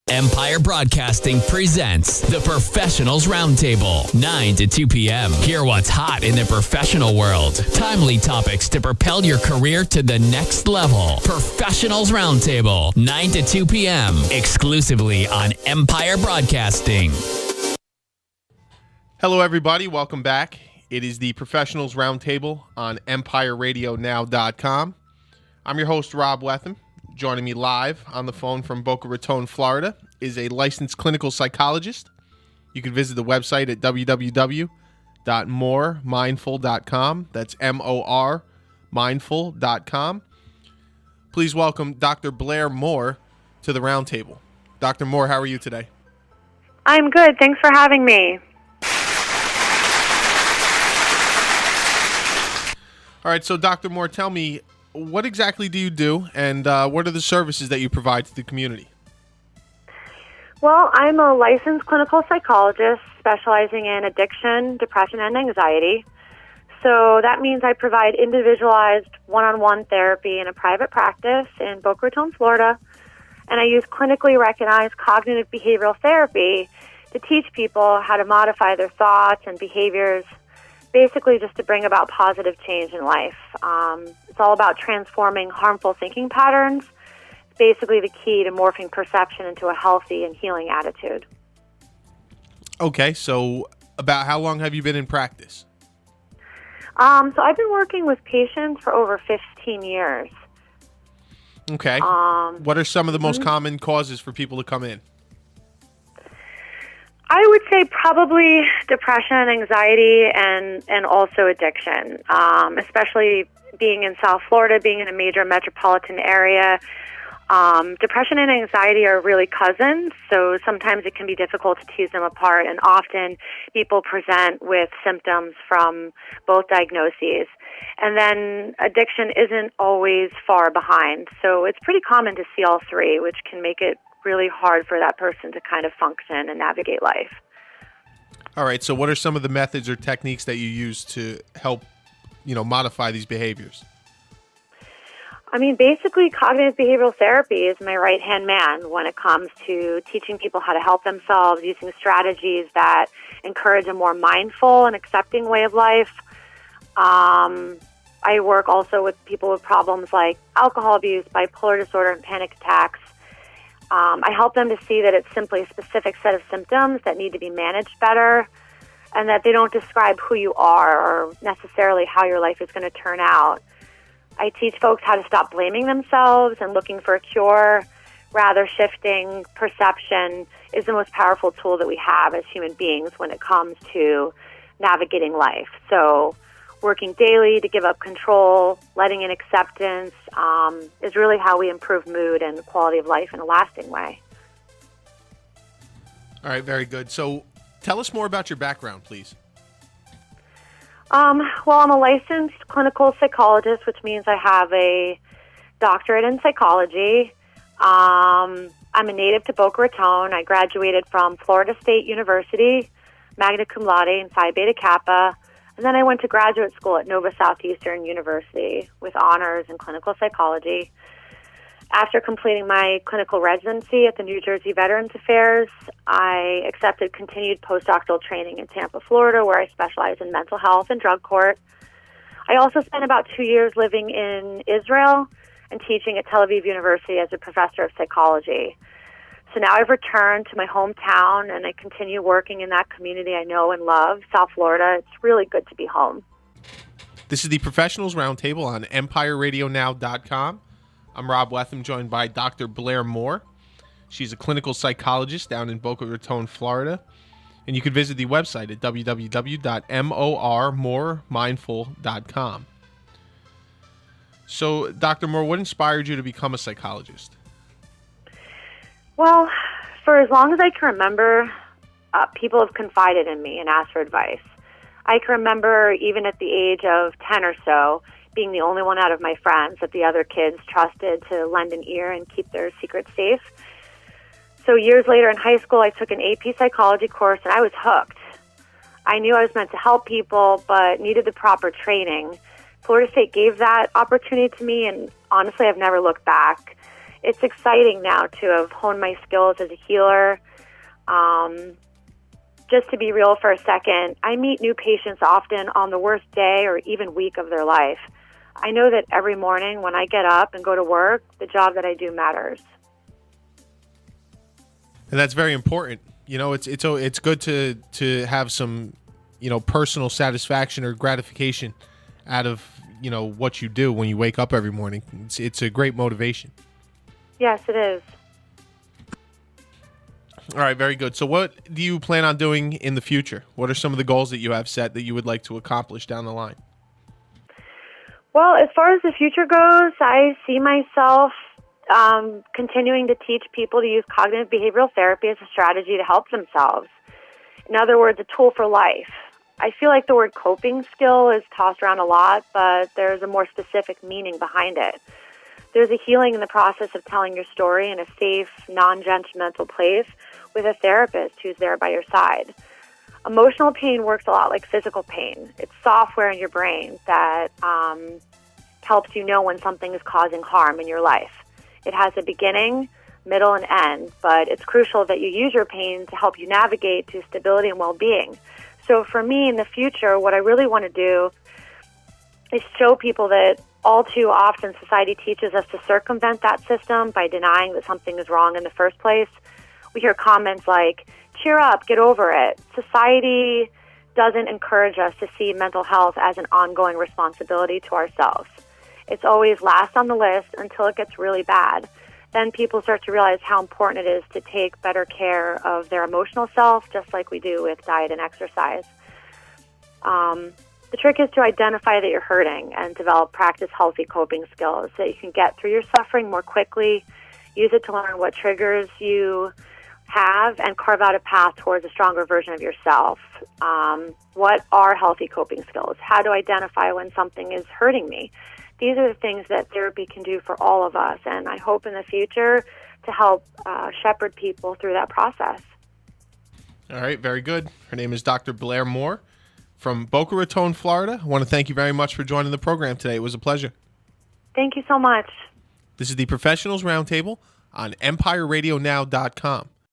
Empire Broadcasting presents the Professionals Roundtable, 9 to 2 p.m. Hear what's hot in the professional world. Timely topics to propel your career to the next level. Professionals Roundtable, 9 to 2 p.m. exclusively on Empire Broadcasting. Hello, everybody. Welcome back. It is the Professionals Roundtable on EmpireRadioNow.com. I'm your host, Rob Wetham. Joining me live on the phone from Boca Raton, Florida, is a licensed clinical psychologist. You can visit the website at www.moremindful.com. That's M-O-R, mindful.com. Please welcome Dr. Blair Moore to the roundtable. Dr. Moore, how are you today? I'm good. Thanks for having me. All right, so Dr. Moore, tell me, what exactly do you do, and what are the services that you provide to the community? Well, I'm a licensed clinical psychologist specializing in addiction, depression, and anxiety. So that means I provide individualized one-on-one therapy in a private practice in Boca Raton, Florida, and I use clinically recognized cognitive behavioral therapy to teach people how to modify their thoughts and behaviors, basically just to bring about positive change in life. It's all about transforming harmful thinking patterns. It's basically the key to morphing perception into a healthy and healing attitude. Okay, so about how long have you been in practice? So I've been working with patients for over 15 years. Okay. What are some of the most common causes for people to come in? I would say probably depression, anxiety, and also addiction, especially being in South Florida, being in a major metropolitan area. Depression and anxiety are really cousins, so sometimes it can be difficult to tease them apart, and often people present with symptoms from both diagnoses. And then addiction isn't always far behind, so it's pretty common to see all three, which can make it really hard for that person to kind of function and navigate life. All right, so what are some of the methods or techniques that you use to help, modify these behaviors? I mean, basically, cognitive behavioral therapy is my right-hand man when it comes to teaching people how to help themselves, using strategies that encourage a more mindful and accepting way of life. I work also with people with problems like alcohol abuse, bipolar disorder, and panic attacks. I help them to see that it's simply a specific set of symptoms that need to be managed better, and that they don't describe who you are or necessarily how your life is going to turn out. I teach folks how to stop blaming themselves and looking for a cure. Rather, shifting perception is the most powerful tool that we have as human beings when it comes to navigating life. So working daily to give up control, letting in acceptance, is really how we improve mood and quality of life in a lasting way. All right, very good. So tell us more about your background, please. Well, I'm a licensed clinical psychologist, which means I have a doctorate in psychology. I'm a native to Boca Raton. I graduated from Florida State University, magna cum laude and Phi Beta Kappa. And then I went to graduate school at Nova Southeastern University with honors in clinical psychology. After completing my clinical residency at the New Jersey Veterans Affairs, I accepted continued postdoctoral training in Tampa, Florida, where I specialize in mental health and drug court. I also spent about 2 years living in Israel and teaching at Tel Aviv University as a professor of psychology. So now I've returned to my hometown, and I continue working in that community I know and love, South Florida. It's really good to be home. This is the Professionals Roundtable on EmpireRadioNow.com. I'm Rob Wetham, joined by Dr. Blair Moore. She's a clinical psychologist down in Boca Raton, Florida. And you can visit the website at www.moremindful.com. So, Dr. Moore, what inspired you to become a psychologist? Well, for as long as I can remember, people have confided in me and asked for advice. I can remember even at the age of 10 or so, being the only one out of my friends that the other kids trusted to lend an ear and keep their secrets safe. So years later in high school, I took an AP psychology course, and I was hooked. I knew I was meant to help people, but needed the proper training. Florida State gave that opportunity to me, and honestly, I've never looked back. it's exciting now to have honed my skills as a healer. Just to be real for a second, I meet new patients often on the worst day or even week of their life. I know that every morning when I get up and go to work, the job that I do matters. And that's very important. It's good to have some, personal satisfaction or gratification out of, what you do when you wake up every morning. It's a great motivation. Yes, it is. All right, very good. So what do you plan on doing in the future? What are some of the goals that you have set that you would like to accomplish down the line? Well, as far as the future goes, I see myself continuing to teach people to use cognitive behavioral therapy as a strategy to help themselves. In other words, a tool for life. I feel like the word coping skill is tossed around a lot, but there's a more specific meaning behind it. There's a healing in the process of telling your story in a safe, non-judgmental place with a therapist who's there by your side. Emotional pain works a lot like physical pain. It's software in your brain that helps you know when something is causing harm in your life. It has a beginning, middle, and end, but it's crucial that you use your pain to help you navigate to stability and well-being. So for me in the future, what I really want to do is show people that all too often society teaches us to circumvent that system by denying that something is wrong in the first place. We hear comments like, cheer up, get over it. Society doesn't encourage us to see mental health as an ongoing responsibility to ourselves. It's always last on the list until it gets really bad. Then people start to realize how important it is to take better care of their emotional self, just like we do with diet and exercise. The trick is to identify that you're hurting and practice healthy coping skills so that you can get through your suffering more quickly, use it to learn what triggers you have, and carve out a path towards a stronger version of yourself. What are healthy coping skills? How to identify when something is hurting me? These are the things that therapy can do for all of us, and I hope in the future to help shepherd people through that process. All right, very good. Her name is Dr. Blair Moore from Boca Raton, Florida. I want to thank you very much for joining the program today. It was a pleasure. Thank you so much. This is the Professionals Roundtable on EmpireRadioNow.com.